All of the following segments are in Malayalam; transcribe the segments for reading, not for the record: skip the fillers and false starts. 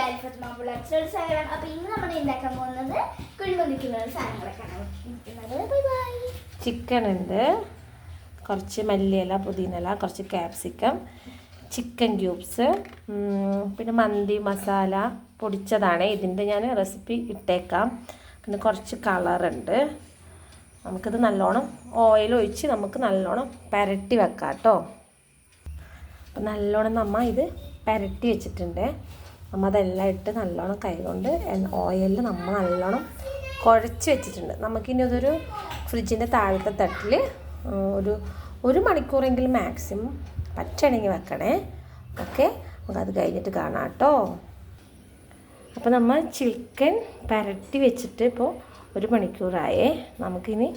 അപ്പോൾ ഇന്ന് നമ്മൾ ഉണ്ടാക്കാൻ പോകുന്നത് കുഴിമന്തിക്കുള്ള സാധനങ്ങളൊക്കെയാണ്. Bye bye. ചിക്കൻ ഉണ്ട്, കുറച്ച് മല്ലിയില, പുതിനയില, കുറച്ച് ക്യാപ്സിക്കം, ചിക്കൻ ക്യൂബ്സ്, പിന്നെ മന്തി മസാല പൊടിച്ചതാണ്. ഇതിൻ്റെ ഞാൻ റെസിപ്പി ഇട്ടേക്കാം. പിന്നെ കുറച്ച് കളറുണ്ട്. നമുക്കിത് നല്ലോണം ഓയിൽ ഒഴിച്ച് നമുക്ക് നല്ലോണം പുരട്ടി വെക്കാം കേട്ടോ. അപ്പം നല്ലോണം നമ്മൾ ഇത് പുരട്ടി വെച്ചിട്ടുണ്ട്. നമ്മൾ അതെല്ലാം ഇട്ട് നല്ലോണം കൈകൊണ്ട് ഓയിലിൽ നമ്മൾ നല്ലോണം കുഴച്ച് വെച്ചിട്ടുണ്ട്. നമുക്കിനി അതൊരു ഫ്രിഡ്ജിൻ്റെ താഴത്തെ തട്ടിൽ ഒരു മണിക്കൂറെങ്കിലും മാക്സിമം പറ്റണമെങ്കിൽ വെക്കണേ. ഓക്കെ, നമുക്കത് കഴിഞ്ഞിട്ട് കാണാം കേട്ടോ. അപ്പോൾ നമ്മൾ ചിക്കൻ പുരട്ടി വെച്ചിട്ട് ഇപ്പോൾ 1 മണിക്കൂറായേ. നമുക്കിനി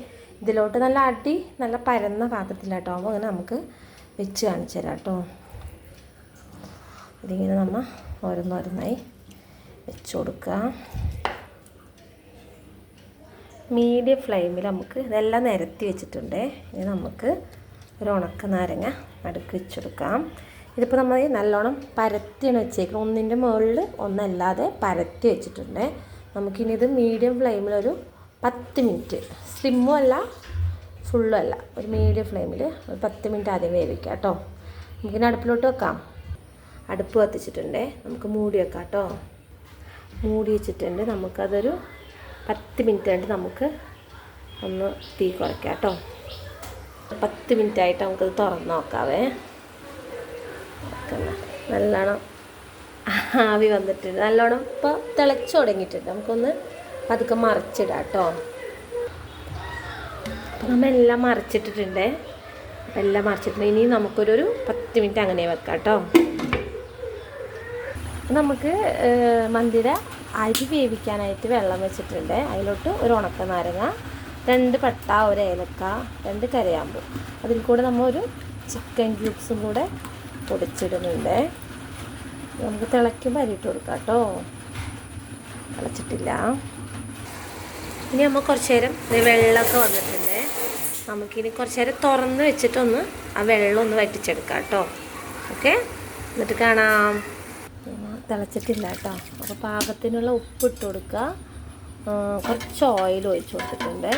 ഇതിലോട്ട് നല്ല പരന്ന പാത്രത്തിലാട്ടോ ആകുമ്പോൾ അങ്ങനെ നമുക്ക് വെച്ച് കാണിച്ചു തരാം കേട്ടോ. ഇതിങ്ങനെ നമ്മൾ ഓരോന്നോരോന്നായി വെച്ച് കൊടുക്കുക. മീഡിയം ഫ്ലെയിമിൽ നമുക്ക് ഇതെല്ലാം നിരത്തി വെച്ചിട്ടുണ്ട്. ഇനി നമുക്ക് ഒരു ഉണക്ക നാരങ്ങ നടുക്ക് വെച്ചെടുക്കാം. ഇതിപ്പോൾ നമ്മൾ നല്ലോണം പരത്തിയാണ് വെച്ചേക്കുന്നത്. ഒന്നിൻ്റെ മുകളിൽ ഒന്നല്ലാതെ പരത്തി വെച്ചിട്ടുണ്ട്. നമുക്കിനി ഇത് മീഡിയം ഫ്ലെയിമിലൊരു 10 മിനിറ്റ്, സ്ലിമ്മും അല്ല ഫുള്ളും അല്ല, ഒരു മീഡിയം ഫ്ലെയിമിൽ ഒരു 10 മിനിറ്റ് ആദ്യം വേവിക്കാം കേട്ടോ. നമുക്കിനി അടുപ്പിലോട്ട് വെക്കാം. അടുപ്പ് കത്തിച്ചിട്ടുണ്ട്. നമുക്ക് മൂടി വെക്കാം കേട്ടോ. മൂടി വെച്ചിട്ടുണ്ട്. നമുക്കതൊരു 10 മിനിറ്റ് കഴിഞ്ഞിട്ട് നമുക്ക് ഒന്ന് തീ കുറയ്ക്കാം കേട്ടോ. 10 മിനിറ്റ് ആയിട്ട് നമുക്കത് തുറന്ന് നോക്കാവേ. നല്ലോണം ആവി വന്നിട്ടുണ്ട്. നല്ലോണം ഇപ്പോൾ തിളച്ച് തുടങ്ങിയിട്ടുണ്ട്. നമുക്കൊന്ന് പതുക്കെ മറിച്ചിടാം കേട്ടോ. അപ്പോൾ നമ്മൾ എല്ലാം മറിച്ചിട്ടിട്ടുണ്ട്. അപ്പോൾ എല്ലാം മറിച്ചിട്ടുണ്ട്. ഇനി നമുക്കൊരു 10 മിനിറ്റ് അങ്ങനെ വെക്കാം കേട്ടോ. നമുക്ക് മന്തിയുടെ അരി വേവിക്കാനായിട്ട് വെള്ളം വെച്ചിട്ടുണ്ട്. അതിലോട്ട് ഒരു ഉണക്ക നാരങ്ങ, 2 പട്ട, 1 ഏലക്ക, 2 കരയാമ്പൂ, അതിൽ കൂടെ നമ്മൾ ഒരു ചിക്കൻ ക്യൂബ്സും കൂടെ പൊടിച്ചിടുന്നുണ്ട്. നമുക്ക് തിളയ്ക്കുമ്പോൾ അരിയിട്ട് കൊടുക്കാം കേട്ടോ. തിളച്ചിട്ടില്ല. ഇനി നമ്മൾ കുറച്ച് നേരം വെള്ളമൊക്കെ വന്നിട്ടുണ്ട്. നമുക്കിനി കുറച്ച് നേരം തുറന്ന് വെച്ചിട്ടൊന്ന് ആ വെള്ളം ഒന്ന് വറ്റിച്ചെടുക്കാം കേട്ടോ. ഓക്കെ, എന്നിട്ട് കാണാം. തിളച്ചിട്ടില്ല കേട്ടോ. അപ്പോൾ പാകത്തിനുള്ള ഉപ്പിട്ട് കൊടുക്കുക. കുറച്ച് ഓയിൽ ഒഴിച്ച് കൊടുത്തിട്ടുണ്ട്.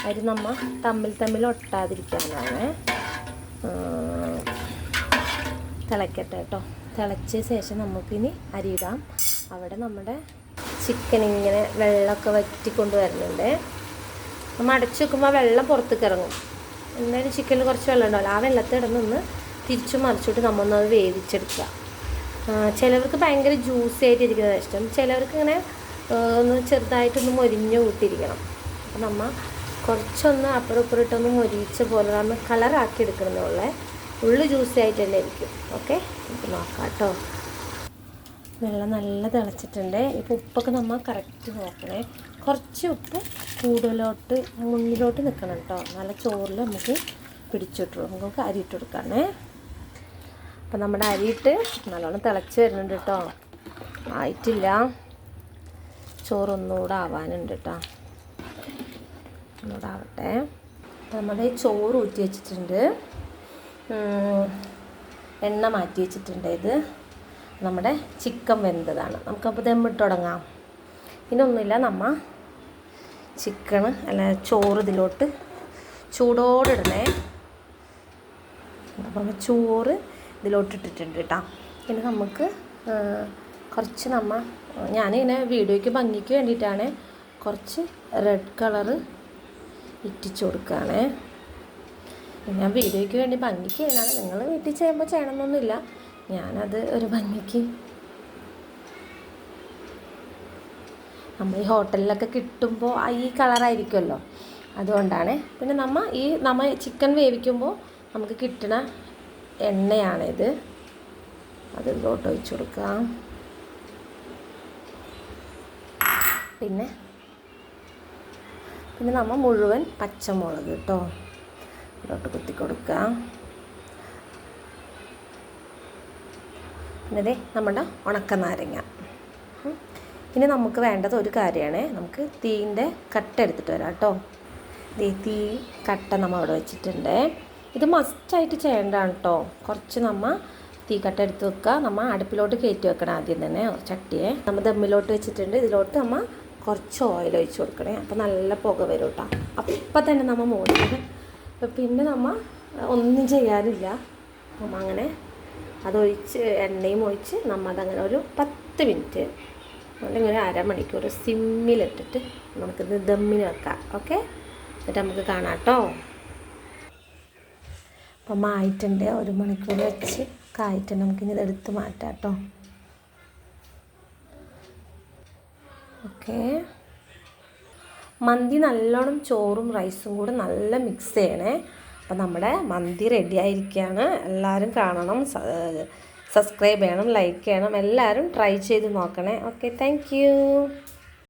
അരി നമ്മൾ തമ്മിൽ ഒട്ടാതിരിക്കാനാണ്. തിളയ്ക്കട്ടെ കേട്ടോ. തിളച്ച ശേഷം നമുക്കിനി അരിയിടാം. അവിടെ നമ്മുടെ ചിക്കൻ ഇങ്ങനെ വെള്ളമൊക്കെ വറ്റിക്കൊണ്ട് വരുന്നുണ്ട്. നമ്മൾ അടച്ചു വെക്കുമ്പോൾ ആ വെള്ളം പുറത്തേക്ക് ഇറങ്ങും. എന്തായാലും ചിക്കനിൽ കുറച്ച് വെള്ളം ഉണ്ടാവില്ല. ആ വെള്ളത്തിൽ ഇടന്നൊന്ന് തിരിച്ചു മറിച്ചിട്ട് നമ്മളൊന്നത് വേവിച്ചെടുക്കുക. ചിലവർക്ക് ഭയങ്കര ജ്യൂസി ആയിട്ടിരിക്കുന്നത് ഇഷ്ടം. ചിലവർക്ക് ഇങ്ങനെ ഒന്ന് ചെറുതായിട്ടൊന്ന് മൊരിഞ്ഞ് കൂട്ടിയിരിക്കണം. അപ്പോൾ നമ്മൾ കുറച്ചൊന്ന് അപ്പുറം ഇപ്പുറം ഇട്ടൊന്ന് മൊരിച്ച പോലെ നമ്മൾ കളറാക്കി എടുക്കണമെന്നുള്ള ഉള്ളു ജ്യൂസി ആയിട്ട് തന്നെ ഇരിക്കും. ഓക്കെ, നമുക്ക് നോക്കാം കേട്ടോ. വെള്ളം നല്ല തിളച്ചിട്ടുണ്ട്. ഇപ്പോൾ ഉപ്പൊക്കെ നമ്മൾ കറക്റ്റ് നോക്കണേ. കുറച്ച് ഉപ്പ് കൂടുതലോട്ട് മുന്നിലോട്ട് നിൽക്കണം കേട്ടോ. നല്ല ചോറിൽ നമുക്ക് പിടിച്ചിട്ടു നമുക്ക് അരിയിട്ട് കൊടുക്കാണേ. അപ്പം നമ്മുടെ അരിയിട്ട് നല്ലോണം തിളച്ച് വരുന്നുണ്ട് കേട്ടോ. ആയിട്ടില്ല, ചോറൊന്നുകൂടെ ആവാനുണ്ട് കേട്ടോ. ഒന്നുകൂടെ ആവട്ടെ. അപ്പം നമ്മുടെ ചോറ് ഊറ്റി വെച്ചിട്ടുണ്ട്. എണ്ണ മാറ്റി വെച്ചിട്ടുണ്ട്. ഇത് നമ്മുടെ ചിക്കൻ വെന്തതാണ്. നമുക്കപ്പോൾ ദമ്മിട്ട് തുടങ്ങാം. ഇതൊന്നുമില്ല, നമ്മൾ ചിക്കൻ ചോറ് ഇതിലോട്ട് ചൂടോടെ ഇടണേ. അപ്പം ചോറ് ഇതിലോട്ടിട്ടിട്ടുണ്ട് കേട്ടോ. പിന്നെ നമുക്ക് കുറച്ച് ഞാനിങ്ങനെ വീഡിയോയ്ക്ക് ഭംഗിക്ക് വേണ്ടിയിട്ടാണ് കുറച്ച് റെഡ് കളറ് ഇറ്റിച്ച് കൊടുക്കുകയാണ്. ഞാൻ വീഡിയോയ്ക്ക് വേണ്ടി ഭംഗിക്ക് ചെയ്യുന്നതാണ്. നിങ്ങൾ വീട്ടിൽ ചെയ്യുമ്പോൾ ചെയ്യണമെന്നൊന്നുമില്ല. ഞാനത് ഒരു ഭംഗിക്ക്, നമ്മൾ ഈ ഹോട്ടലിലൊക്കെ കിട്ടുമ്പോൾ ഈ കളറായിരിക്കുമല്ലോ, അതുകൊണ്ടാണ്. പിന്നെ നമ്മൾ ചിക്കൻ വേവിക്കുമ്പോൾ നമുക്ക് കിട്ടുന്ന എണ്ണയാണിത്. അതിലോട്ട് ഒഴിച്ച് കൊടുക്കാം. പിന്നെ നമ്മൾ മുഴുവൻ പച്ചമുളക് കേട്ടോ ഇതിലോട്ട് കുത്തി കൊടുക്കാം. പിന്നെ നമ്മുടെ ഉണക്ക നാരങ്ങ. ഇനി നമുക്ക് വേണ്ടത് ഒരു കാര്യമാണ്. നമുക്ക് തീൻ്റെ കട്ട എടുത്തിട്ട് വരാം കേട്ടോ. തീ കട്ട നമ്മൾ അവിടെ വെച്ചിട്ടുണ്ട്. ഇത് മസ്റ്റായിട്ട് ചെയ്യേണ്ടതാണ് കേട്ടോ. കുറച്ച് നമ്മൾ തീക്കട്ട എടുത്ത് വെക്കുക. നമ്മൾ അടുപ്പിലോട്ട് കയറ്റി വെക്കണം ആദ്യം തന്നെ ചട്ടിയെ. നമ്മൾ ദമ്മിലോട്ട് വെച്ചിട്ടുണ്ട്. ഇതിലോട്ട് നമ്മൾ കുറച്ച് ഓയിൽ ഒഴിച്ച് കൊടുക്കണേ. അപ്പോൾ നല്ല പുക വരും കേട്ടോ. അപ്പം തന്നെ നമ്മൾ മൂടിയത്. പിന്നെ നമ്മൾ ഒന്നും ചെയ്യാനില്ല. നമ്മൾ അങ്ങനെ അതൊഴിച്ച് എണ്ണയും ഒഴിച്ച് നമ്മൾ അതങ്ങനെ ഒരു 10 മിനിറ്റ് അല്ലെങ്കിൽ ഒരു അരമണിക്കൂർ സിമ്മിലിട്ടിട്ട് നമുക്കിത് ദമ്മിന് വെക്കാം. ഓക്കെ, എന്നിട്ട് നമുക്ക് കാണാം കേട്ടോ. അപ്പം ആയിട്ടുണ്ട്. 1 മണിക്കൂർ വെച്ച് കായിട്ടുണ്ട്. നമുക്കിനി ഇതെടുത്ത് മാറ്റാം കേട്ടോ. ഓക്കെ, മന്തി നല്ലോണം ചോറും റൈസും കൂടെ നല്ല മിക്സ് ചെയ്യണേ. അപ്പം നമ്മുടെ മന്തി റെഡി ആയിരിക്കുകയാണ്. എല്ലാവരും കാണണം, സബ്സ്ക്രൈബ് ചെയ്യണം, ലൈക്ക് ചെയ്യണം. എല്ലാവരും ട്രൈ ചെയ്ത് നോക്കണേ. Okay, thank you.